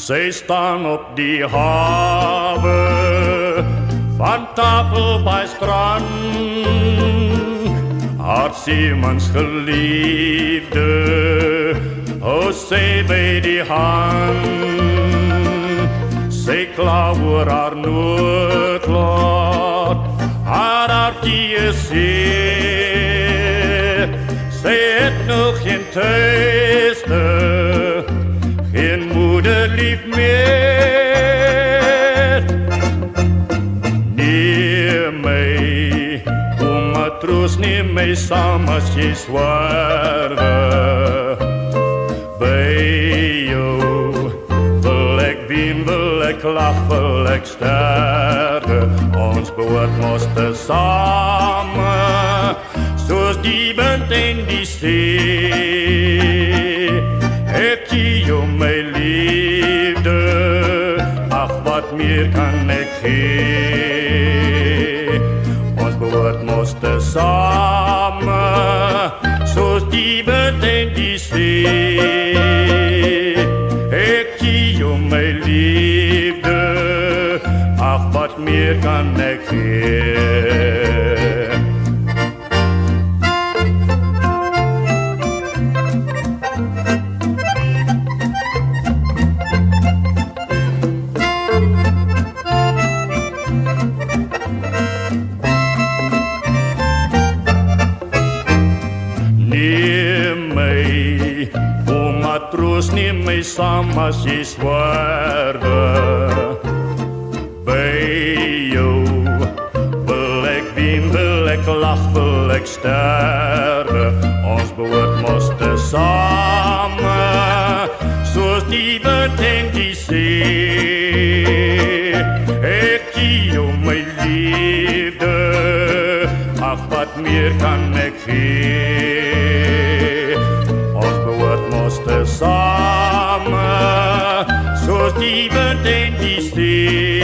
Zij staan op die haven van Tapel bij strand. Haar Siemens geliefde, hou zij bij die hand. Zij klauwen haar noodlot, haar hartje is zeer. Zij heeft nog geen thuiste, geen moederlief meer. Neem mij, o matroos, neem mij samen als je zwaarde. Bij jou wil ik wien, wil ik lach, wil ik sterven. Ons behoort moesten samen, zoals die wind in die zee. Ik zie jou mijn liefde, ach wat meer kan ik geven. Ons behoort moesten samen, zoals die wind in die zee. Ik zie jou mijn liefde, ach wat meer kan ik geven. Neem mij, o matroos, neem mij samen als je zwaarde. Bij jou wil ik wien, wil ik lach, wil ik sterven. Ons behoort moesten samen, zoals die wind in die zee. Ik zie jou mijn liefde, ach wat meer kan ik geven. Ons behoort moesten samen, zoals die wind in die zee.